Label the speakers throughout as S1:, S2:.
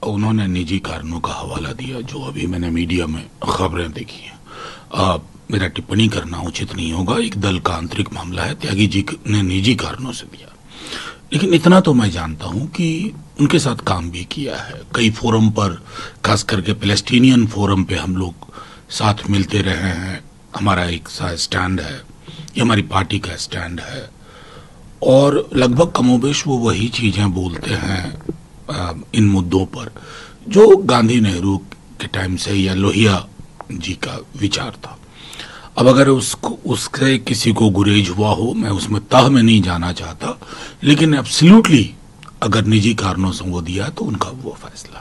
S1: उन्होंने निजी कारणों का हवाला दिया, जो अभी मैंने मीडिया में खबरें देखी हैं। मेरा टिप्पणी करना उचित नहीं होगा, एक दल का आंतरिक मामला है, त्यागी जी ने निजी कारणों से दिया। लेकिन इतना तो मैं जानता हूं कि उनके साथ काम भी किया है कई फोरम पर, खास करके पैलेस्टीनियन फोरम पे हम लोग साथ मिलते रहे हैं। हमारा एक सा स्टैंड है, ये हमारी पार्टी का स्टैंड है, और लगभग कमोबेश वो वही चीजें बोलते हैं इन मुद्दों पर जो गांधी नेहरू के टाइम से या लोहिया जी का विचार था। अब अगर उससे किसी को गुरेज हुआ हो, मैं उसमें तह में नहीं जाना चाहता, लेकिन एब्सोल्युटली अगर निजी कारणों से वो दिया तो उनका वो फैसला।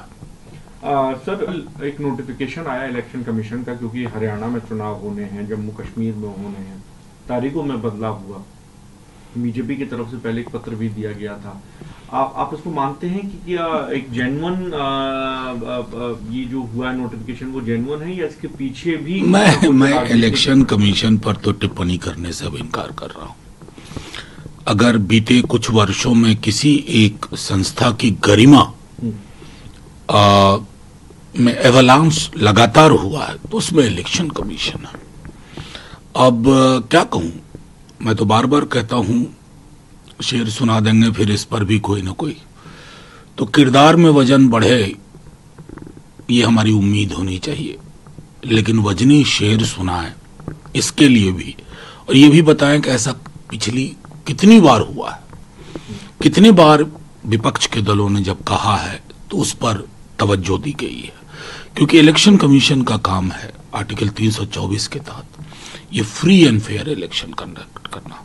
S2: सर, एक नोटिफिकेशन आया इलेक्शन कमीशन का, क्योंकि हरियाणा में चुनाव होने हैं, जम्मू कश्मीर में होने हैं, तारीखों में बदलाव हुआ। बीजेपी की तरफ से पहले एक पत्र भी दिया गया था। आप इसको मानते हैं कि क्या एक जेन्युइन ये जो हुआ नोटिफिकेशन वो जेन्युइन है, या इसके पीछे भी
S1: मैं इलेक्शन कमीशन पर तो टिप्पणी करने से अब इनकार कर रहा हूं। अगर बीते कुछ वर्षों में किसी एक संस्था की गरिमा में एवलांस लगातार हुआ है तो उसमें इलेक्शन कमीशन है। अब क्या कहूं, मैं तो बार बार कहता हूं, शेर सुना देंगे फिर इस पर भी कोई ना कोई, तो किरदार में वजन बढ़े ये हमारी उम्मीद होनी चाहिए, लेकिन वजनी शेर सुनाए इसके लिए भी, और ये भी बताएं कि ऐसा पिछली कितनी बार हुआ है, कितनी बार विपक्ष के दलों ने जब कहा है तो उस पर तवज्जो दी गई है। क्योंकि इलेक्शन कमीशन का काम है आर्टिकल 324 के तहत ये free and fair election conduct करना।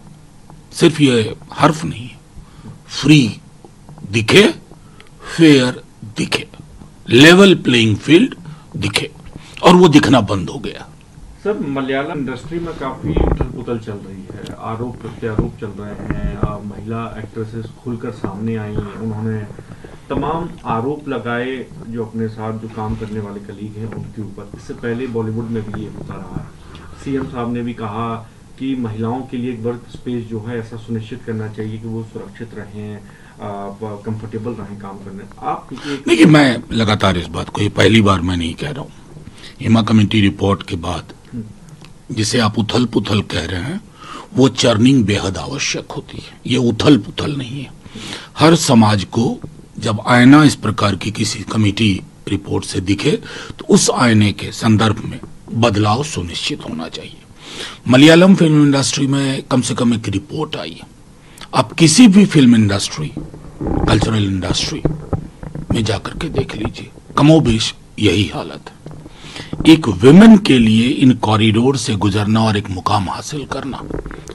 S1: सिर्फ ये हर्फ नहीं है, फ्री दिखे, फेयर दिखे, लेवल प्लेइंग फील्ड दिखे, और वो दिखना बंद हो गया।
S2: सर, मलयालम इंडस्ट्री में काफी उथल-पुथल चल रही है, आरोप प्रत्यारोप चल रहे हैं, महिला एक्ट्रेसेस खुलकर सामने आई हैं, उन्होंने तमाम आरोप लगाए जो अपने साथ जो काम करने वाले कलीग हैं उनके ऊपर। इससे पहले बॉलीवुड में भी ये होता रहा है। सीएम साहब ने भी कहा कि महिलाओं के लिए एक वर्क स्पेस जो है ऐसा सुनिश्चित करना चाहिए कि वो सुरक्षित रहें, कंफर्टेबल रहें काम करने। आप
S1: देखिए, मैं लगातार इस बात को, ये पहली बार मैं नहीं कह रहा हूँ, हेमा कमेटी रिपोर्ट के बाद जिसे आप उथल पुथल कह रहे हैं वो चर्निंग बेहद आवश्यक होती है, ये उथल पुथल नहीं है। हर समाज को जब आईना इस प्रकार की किसी कमेटी रिपोर्ट से दिखे तो उस आईने के संदर्भ में बदलाव सुनिश्चित होना चाहिए। मलयालम फिल्म इंडस्ट्री में कम से कम एक रिपोर्ट आई है। आप किसी भी फिल्म इंडस्ट्री, कल्चरल इंडस्ट्री में जाकर के देख लीजिए, कमोबेश यही हालत है। एक विमेन के लिए इन कॉरिडोर से गुजरना और एक मुकाम हासिल करना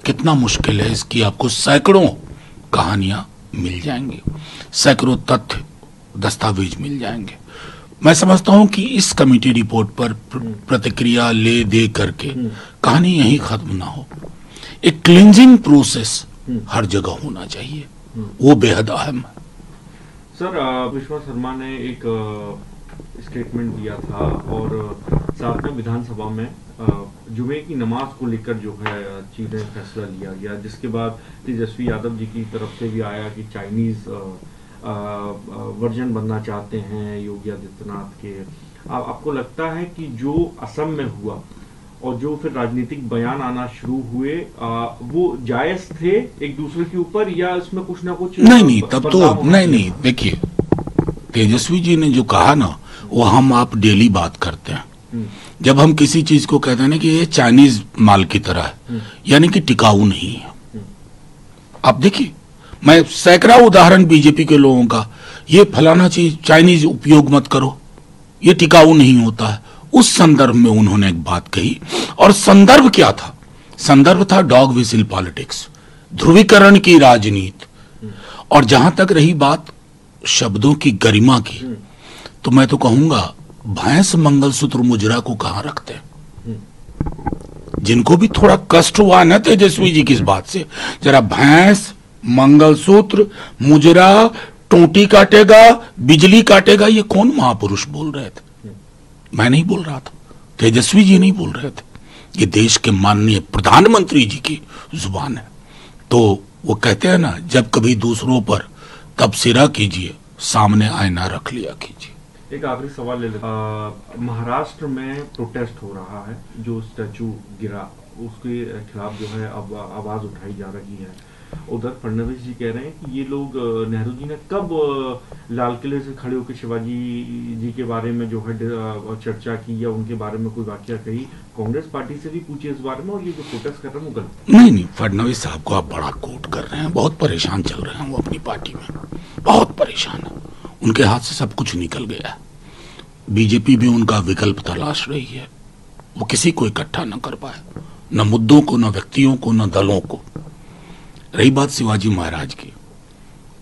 S1: कितना मुश्किल है, इसकी आपको सैकड़ों कहानियां मिल जाएंगी, सैकड़ों तथ्य दस्तावेज मिल जाएंगे। मैं समझता हूं कि इस कमेटी रिपोर्ट पर प्रतिक्रिया ले दे करके कहानी यही खत्म ना हो। एक क्लींजिंग प्रोसेस हर जगह होना चाहिए, वो बेहद अहम है।
S2: सर, विश्वा शर्मा ने एक स्टेटमेंट दिया था, और साथ में विधानसभा में जुमे की नमाज को लेकर जो है चीजें फैसला लिया गया, जिसके बाद तेजस्वी यादव जी की तरफ से भी आया कि चाइनीज वर्जन बनना चाहते हैं योगी आदित्यनाथ के। आपको लगता है कि जो असम में हुआ और जो फिर राजनीतिक बयान आना शुरू हुए वो जायज थे एक दूसरे के ऊपर, या इसमें कुछ ना कुछ
S1: नहीं, तब तो नहीं। देखिए, तेजस्वी जी ने जो कहा ना, वो हम आप डेली बात करते हैं। जब हम किसी चीज को कहते हैं ना कि ये चाइनीज माल की तरह है, यानी कि टिकाऊ नहीं है। आप देखिए, मैं सैकड़ा उदाहरण बीजेपी के लोगों का, ये फलाना चीज चाइनीज उपयोग मत करो, ये टिकाऊ नहीं होता है। उस संदर्भ में उन्होंने एक बात कही, और संदर्भ क्या था? संदर्भ था डॉग विसिल पॉलिटिक्स, ध्रुवीकरण की राजनीति। और जहां तक रही बात शब्दों की गरिमा की, तो मैं तो कहूंगा भैंस मंगलसूत्र मुजरा को कहां रखते हैं? जिनको भी थोड़ा कष्ट हुआ ना तेजस्वी जी की इस बात से, जरा भैंस मंगलसूत्र मुजरा, टोटी काटेगा, बिजली काटेगा, ये कौन महापुरुष बोल रहे थे? मैं नहीं बोल रहा था, तेजस्वी जी नहीं बोल रहे थे, ये देश के माननीय प्रधानमंत्री जी की जुबान है। तो वो कहते हैं ना, जब कभी दूसरों पर तबसरा कीजिए, सामने आईना रख लिया कीजिए।
S2: एक आखिरी सवाल ले लेते, महाराष्ट्र में प्रोटेस्ट हो रहा है, जो स्टैचू गिरा उसके खिलाफ जो है अब आवाज उठाई जा रही है। उधर फडणवीस जी कह रहे हैं कि ये लोग, नेहरू जी ने कब लाल किले से खड़े होकर शिवाजी जी के बारे में जो है चर्चा की या उनके बारे में कोई वाकया कही। कांग्रेस पार्टी से भी पूछे इस बारे में, और ये जो प्रोटेस्ट कर रहे हैं वो गलत।
S1: नहीं, फडणवीस साहब को आप बड़ा कोट कर रहे हैं, बहुत परेशान चल रहे हैं वो अपनी पार्टी में, बहुत परेशान है, उनके हाथ से सब कुछ निकल गया है। बीजेपी भी उनका विकल्प तलाश रही है, वो किसी को इकट्ठा न कर पाए, न मुद्दों को, न व्यक्तियों को, न दलों को। रही बात शिवाजी महाराज की,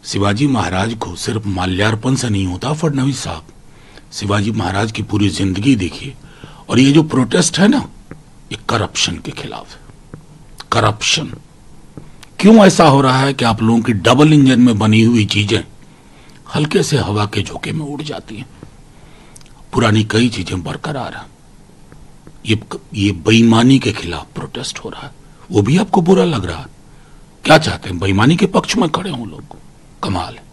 S1: शिवाजी महाराज को सिर्फ माल्यार्पण से नहीं होता फडणवीस साहब, शिवाजी महाराज की पूरी जिंदगी देखिए। और ये जो प्रोटेस्ट है ना, ये करप्शन के खिलाफ है। करप्शन क्यों ऐसा हो रहा है कि आप लोगों की डबल इंजन में बनी हुई चीजें हल्के से हवा के झोंके में उड़ जाती हैं, पुरानी कई चीजें बरकरार हैं। ये बेईमानी के खिलाफ प्रोटेस्ट हो रहा है, वो भी आपको बुरा लग रहा है। क्या चाहते हैं, बेईमानी के पक्ष में खड़े हों लोग? कमाल है।